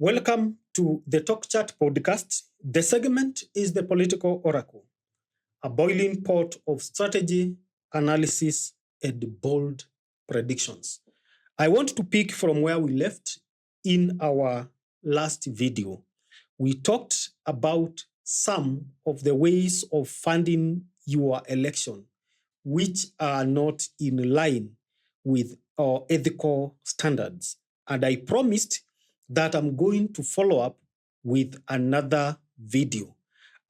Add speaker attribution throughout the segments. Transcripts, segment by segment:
Speaker 1: Welcome to the Talkchat podcast. The segment is the political oracle, a boiling pot of strategy, analysis, and bold predictions. I want to pick from where we left in our last video. We talked about some of the ways of funding your election, which are not in line with our ethical standards. And I promised that I'm going to follow up with another video.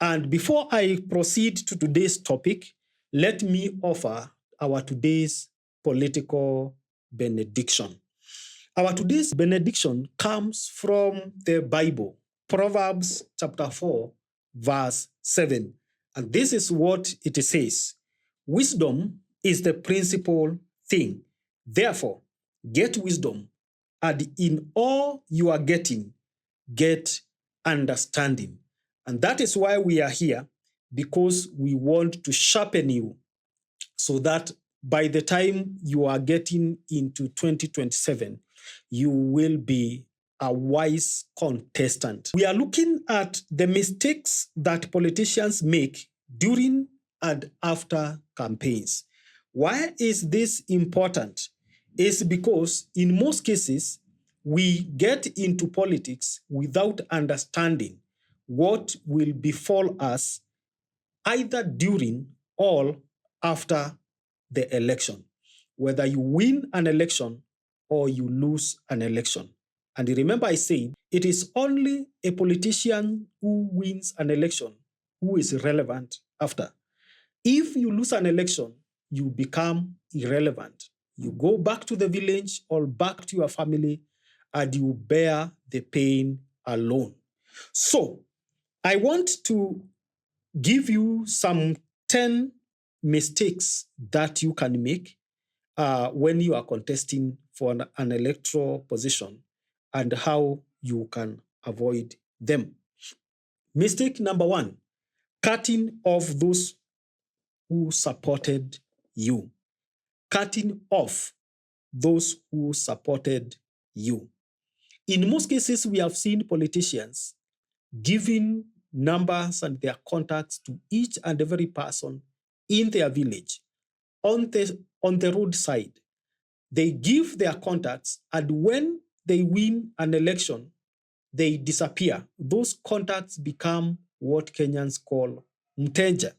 Speaker 1: And before I proceed to today's topic, let me offer our today's political benediction. Our today's benediction comes from the Bible, Proverbs chapter 4, verse 7. And this is what it says. Wisdom is the principal thing. Therefore, get wisdom, and in all you are getting, get understanding. And that is why we are here, because we want to sharpen you so that by the time you are getting into 2027, you will be a wise contestant. We are looking at the mistakes that politicians make during and after campaigns. Why is this important? It's because in most cases, we get into politics without understanding what will befall us either during or after the election, whether you win an election or you lose an election. And remember I said, it is only a politician who wins an election who is relevant after. If you lose an election, you become irrelevant. You go back to the village or back to your family and you bear the pain alone. So I want to give you some 10 mistakes that you can make when you are contesting for an electoral position and how you can avoid them. Mistake number 1, cutting off those who supported you. Cutting off those who supported you. In most cases, we have seen politicians giving numbers and their contacts to each and every person in their village, on the roadside. They give their contacts, and when they win an election, they disappear. Those contacts become what Kenyans call mteja.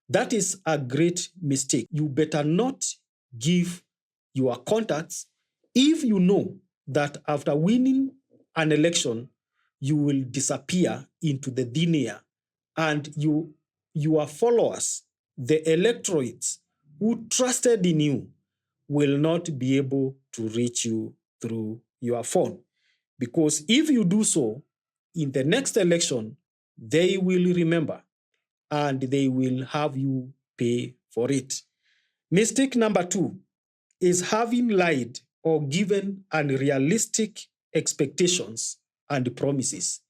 Speaker 1: That is a great mistake. You better not give your contacts if you know that after winning an election, you will disappear into the thin air, and your followers, the electorates who trusted in you, will not be able to reach you through your phone. Because if you do so, in the next election, they will remember and they will have you pay for it. Mistake number 2 is having lied or given unrealistic expectations and promises.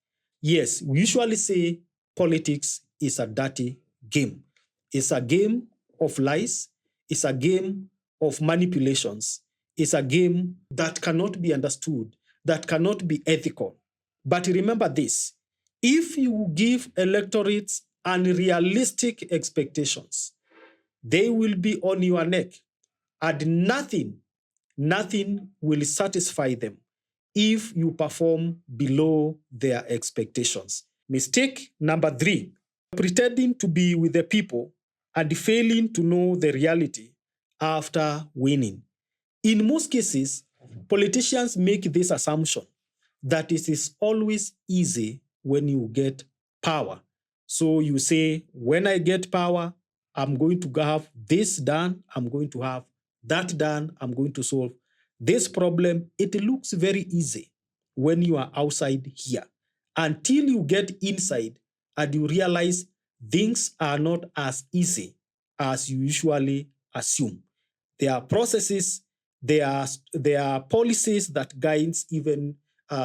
Speaker 1: Yes, we usually say politics is a dirty game. It's a game of lies. It's a game of manipulations. It's a game that cannot be understood, that cannot be ethical. But remember this, if you give electorates unrealistic expectations, they will be on your neck, and nothing will satisfy them if you perform below their expectations. Mistake number 3, pretending to be with the people and failing to know the reality after winning. In most cases, politicians make this assumption that it is always easy when you get power. So you say, when I get power, I'm going to have this done, I'm going to have that done, I'm going to solve this problem. It looks very easy when you are outside here, until you get inside and you realize things are not as easy as you usually assume. There are processes, there are policies that guides even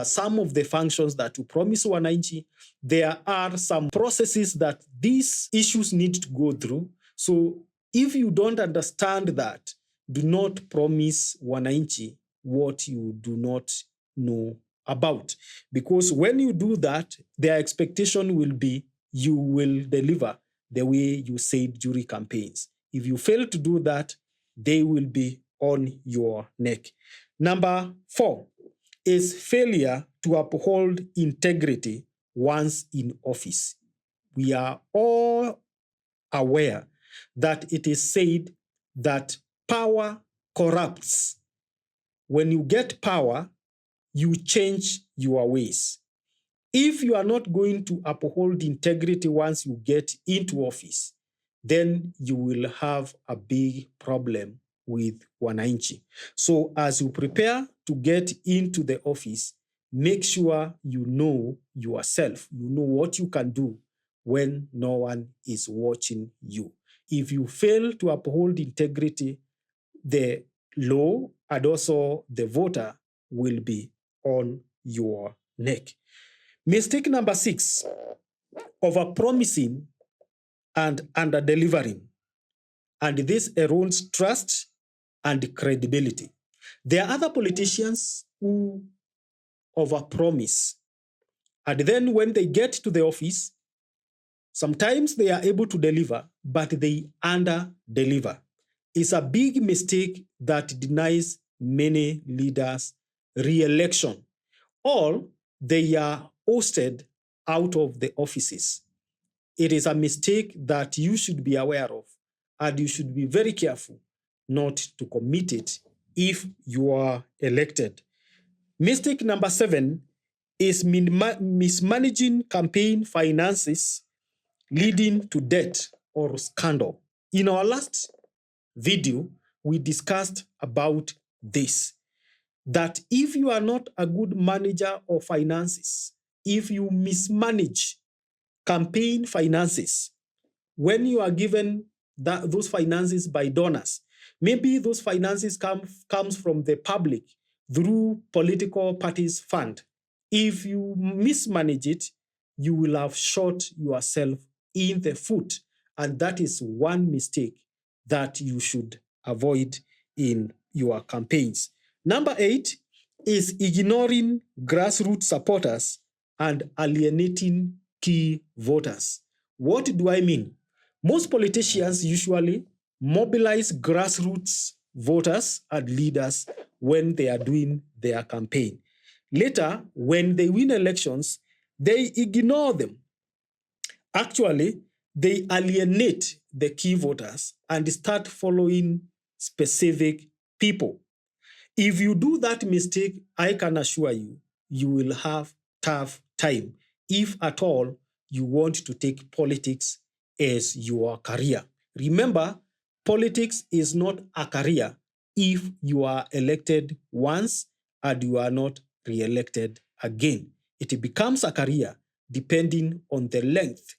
Speaker 1: some of the functions that you promise wananchi. There are some processes that these issues need to go through. So if you don't understand that, do not promise wananchi what you do not know about. Because when you do that, their expectation will be you will deliver the way you said during campaigns. If you fail to do that, they will be on your neck. Number 4 is failure to uphold integrity once in office. We are all aware that it is said that power corrupts. When you get power, you change your ways. If you are not going to uphold integrity once you get into office, then you will have a big problem with wananchi. So as you prepare to get into the office, make sure you know yourself. You know what you can do when no one is watching you. If you fail to uphold integrity, the law and also the voter will be on your neck. Mistake number 6, overpromising and under-delivering. And this erodes trust and credibility. There are other politicians who overpromise. And then when they get to the office, sometimes they are able to deliver, but they under-deliver. It's a big mistake that denies many leaders re-election, or they are ousted out of the offices. It is a mistake that you should be aware of, and you should be very careful not to commit it if you are elected. Mistake number 7 is mismanaging campaign finances, leading to debt or scandal. In our last video, we discussed about this, that if you are not a good manager of finances, if you mismanage campaign finances, when you are given those finances by donors, maybe those finances comes from the public through political parties' fund. If you mismanage it, you will have shot yourself in the foot. And that is one mistake that you should avoid in your campaigns. Number 8 is ignoring grassroots supporters and alienating key voters. What do I mean? Most politicians usually mobilize grassroots voters and leaders when they are doing their campaign. Later, when they win elections, they ignore them. Actually, they alienate the key voters and start following specific people. If you do that mistake, I can assure you, you will have tough time, if at all you want to take politics as your career. Remember, politics is not a career if you are elected once and you are not re-elected again. It becomes a career depending on the length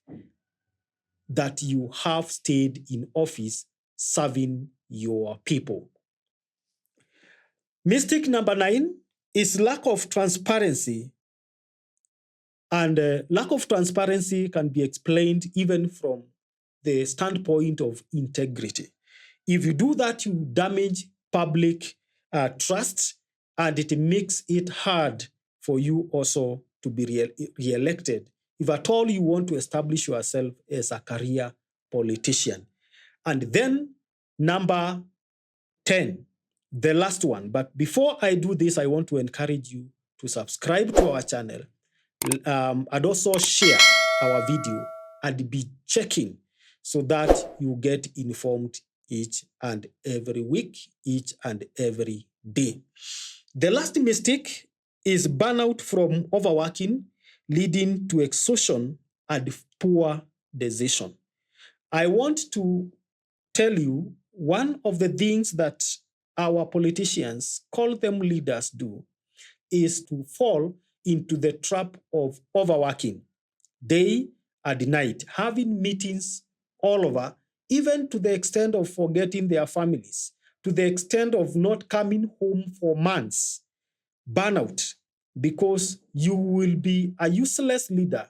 Speaker 1: that you have stayed in office serving your people. Mistake number 9 is lack of transparency. And lack of transparency can be explained even from the standpoint of integrity. If you do that, you damage public trust, and it makes it hard for you also to be re-elected, if at all you want to establish yourself as a career politician. And then number 10, the last one. But before I do this, I want to encourage you to subscribe to our channel and also share our video and be checking so that you get informed each and every week, each and every day. The last mistake is burnout from overworking, leading to exhaustion and poor decision. I want to tell you one of the things that our politicians, call them leaders, do is to fall into the trap of overworking day and night, having meetings all over, even to the extent of forgetting their families, to the extent of not coming home for months. Burnout, because you will be a useless leader.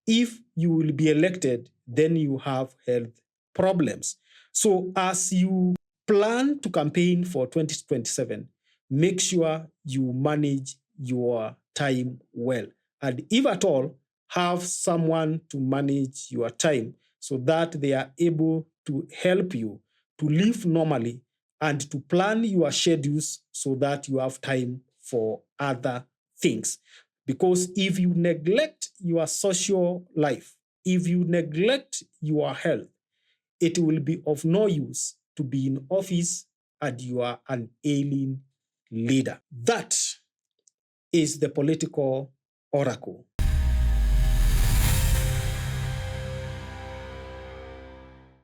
Speaker 1: If you will be elected, then you have health problems. So as you plan to campaign for 2027, make sure you manage your time well. And if at all, have someone to manage your time so that they are able to help you to live normally and to plan your schedules so that you have time for other things. Because if you neglect your social life, if you neglect your health, it will be of no use to be in office and you are an ailing leader. That is the political oracle.